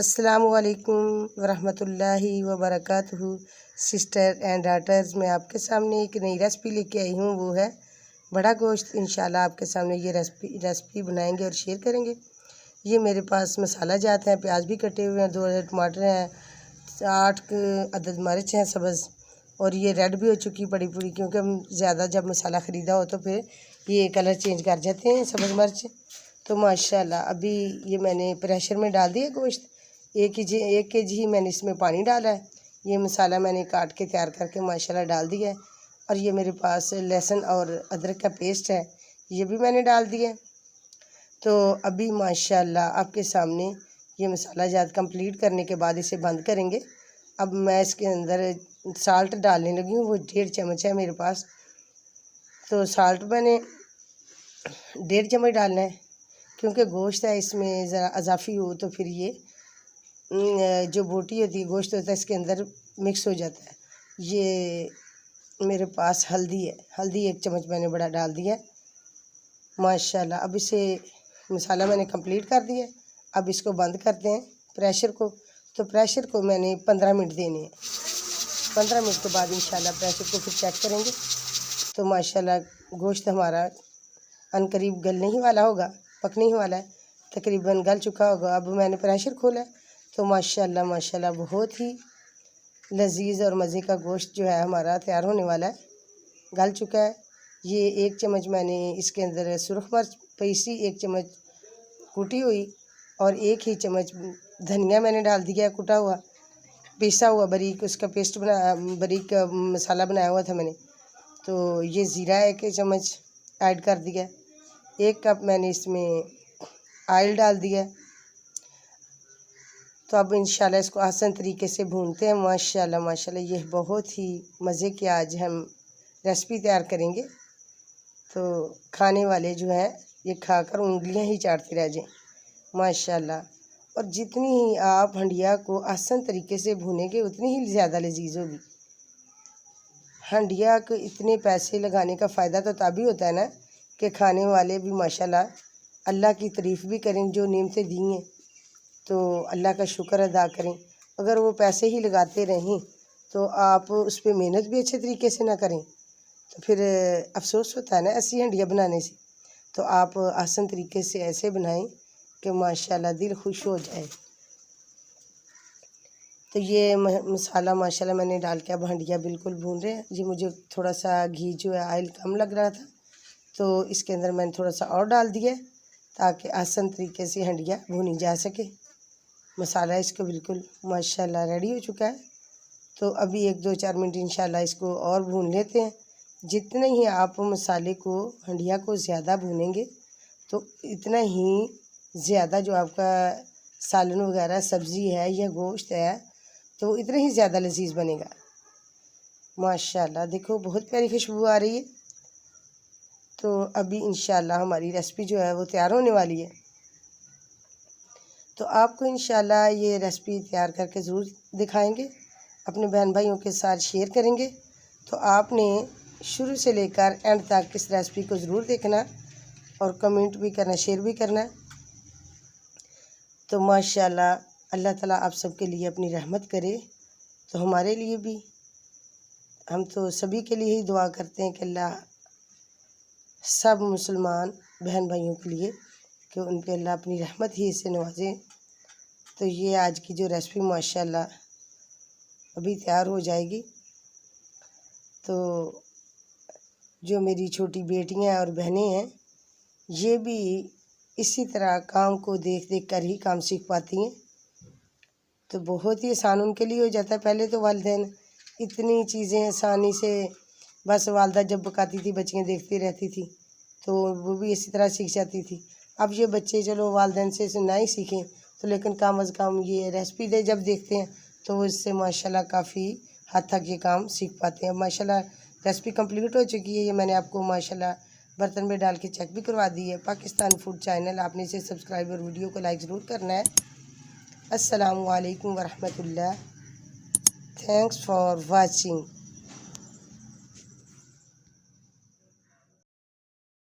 अस्सलामुअलैकुम वरहमतुल्लाहि वबरकातुहू। Sister and daughters, मैं आपके सामने एक नई रेसिपी लेके आई हूँ, वो है बड़ा गोश्त। इंशाल्लाह आपके सामने ये रेसिपी बनाएंगे और शेयर करेंगे। ये मेरे पास मसाला जात है, प्याज भी कटे हुए हैं, 2 टमाटर हैं, 8 अदद मिर्च हैं सब्ज़, और ये रेड भी हो चुकी बड़ी पूरी, क्योंकि हम ज़्यादा जब मसाला ख़रीदा हो तो फिर ये कलर चेंज कर जाते हैं सब्ज़ मिर्च। तो माशाल्लाह अभी ये मैंने प्रेशर में डाल दिया गोश्त। 1 केजी ही मैंने इसमें पानी डाला है। ये मसाला मैंने काट के तैयार करके माशाल्लाह डाल दिया है। और ये मेरे पास लहसुन और अदरक का पेस्ट है, ये भी मैंने डाल दिया है। तो अभी माशाल्लाह आपके सामने ये मसाला जात कंप्लीट करने के बाद इसे बंद करेंगे। अब मैं इसके अंदर साल्ट डालने लगी हूँ, वो 1.5 चम्मच है मेरे पास। तो साल्ट मैंने 1.5 चम्मच डालना है, क्योंकि गोश्त है इसमें ज़रा अजाफी हो तो फिर ये जो बोटी होती है, गोश्त होता है, इसके अंदर मिक्स हो जाता है। ये मेरे पास हल्दी है, हल्दी 1 चम्मच मैंने बड़ा डाल दिया है माशाल्लाह। अब इसे मसाला मैंने कंप्लीट कर दिया है। अब इसको बंद करते हैं प्रेशर को। तो प्रेशर को मैंने 15 मिनट देने हैं। 15 मिनट के बाद इंशाल्लाह प्रेशर को फिर चेक करेंगे। तो माशाल्लाह गोश्त हमारा अनकरीब गलने ही वाला होगा, पकने ही वाला है, तकरीबन गल चुका होगा। अब मैंने प्रेशर खोला है तो माशाल्लाह बहुत ही लज़ीज़ और मज़े का गोश्त जो है हमारा तैयार होने वाला है, गल चुका है। ये 1 चम्मच मैंने इसके अंदर सुरख मिर्च पीसी, 1 चम्मच कुटी हुई, और 1 ही चम्मच धनिया मैंने डाल दिया है कुटा हुआ, पीसा हुआ बारीक, उसका पेस्ट बना बारीक मसाला बनाया हुआ था मैंने। तो ये ज़ीरा 1 चम्मच ऐड कर दिया। 1 कप मैंने इसमें ऑयल डाल दिया। तो अब इंशाल्लाह इसको आसान तरीके से भूनते हैं। माशाल्लाह ये बहुत ही मज़े की आज हम रेसिपी तैयार करेंगे। तो खाने वाले जो हैं ये खाकर उंगलियां ही चाटते रह जाएं माशाल्लाह। और जितनी ही आप हंडिया को आसान तरीके से भूनेंगे उतनी ही ज़्यादा लजीज होगी। हंडिया को इतने पैसे लगाने का फ़ायदा तो तभी होता है ना कि खाने वाले भी माशाल्लाह अल्लाह की तारीफ़ भी करें, जो नेमतें दी हैं तो अल्लाह का शुक्र अदा करें। अगर वो पैसे ही लगाते रहें तो आप उस पर मेहनत भी अच्छे तरीके से ना करें तो फिर अफसोस होता है ना ऐसी हंडिया बनाने से। तो आप आसान तरीके से ऐसे बनाएं कि माशाल्लाह दिल खुश हो जाए। तो ये मसाला माशाल्लाह मैंने डाल के अब हंडिया बिल्कुल भून रहे हैं। ये मुझे थोड़ा सा घी जो है ऑयल कम लग रहा था, तो इसके अंदर मैंने थोड़ा सा और डाल दिया ताकि आसान तरीके से हंडिया भूनी जा सके। मसाला इसका बिल्कुल माशाल्लाह रेडी हो चुका है। तो अभी 1-2-4 मिनट इंशाल्लाह इसको और भून लेते हैं। जितने ही आप मसाले को हंडिया को ज़्यादा भूनेंगे तो इतना ही ज़्यादा जो आपका सालन वगैरह सब्ज़ी है या गोश्त है तो इतना ही ज़्यादा लजीज बनेगा माशाल्लाह। देखो बहुत प्यारी खुशबू आ रही है। तो अभी इंशाल्लाह हमारी रेसिपी जो है वो तैयार होने वाली है। तो आपको इंशाल्लाह ये रेसिपी तैयार करके ज़रूर दिखाएंगे, अपने बहन भाइयों के साथ शेयर करेंगे। तो आपने शुरू से लेकर एंड तक इस रेसिपी को ज़रूर देखना और कमेंट भी करना, शेयर भी करना। तो माशाल्लाह अल्लाह ताला आप सबके लिए अपनी रहमत करे, तो हमारे लिए भी, हम तो सभी के लिए ही दुआ करते हैं कि अल्लाह सब मुसलमान बहन भाइयों के लिए कि उन पे अल्लाह अपनी रहमत ही से नवाजे। तो ये आज की जो रेसिपी माशाल्लाह अभी तैयार हो जाएगी। तो जो मेरी छोटी बेटियां और बहनें हैं ये भी इसी तरह काम को देख देख कर ही काम सीख पाती हैं। तो बहुत ही आसान उनके लिए हो जाता है। पहले तो वालिदैन इतनी चीज़ें आसानी से बस वालदा जब पकाती थी बच्चियाँ देखती रहती थी तो वो भी इसी तरह सीख जाती थी। अब ये बच्चे चलो वालिदैन से ना ही सीखें तो लेकिन कम अज़ कम ये रेसिपी दे जब देखते हैं तो वो इससे माशाल्लाह काफ़ी हद तक ये काम सीख पाते हैं। माशाल्लाह रेसिपी कंप्लीट हो चुकी है। ये मैंने आपको माशाल्लाह बर्तन में डाल के चेक भी करवा दी है। पाकिस्तान फूड चैनल, आपने इसे सब्सक्राइब और वीडियो को लाइक ज़रूर करना है। अस्सलामु अलैकुम वरहमतुल्लाह। Thanks for watching.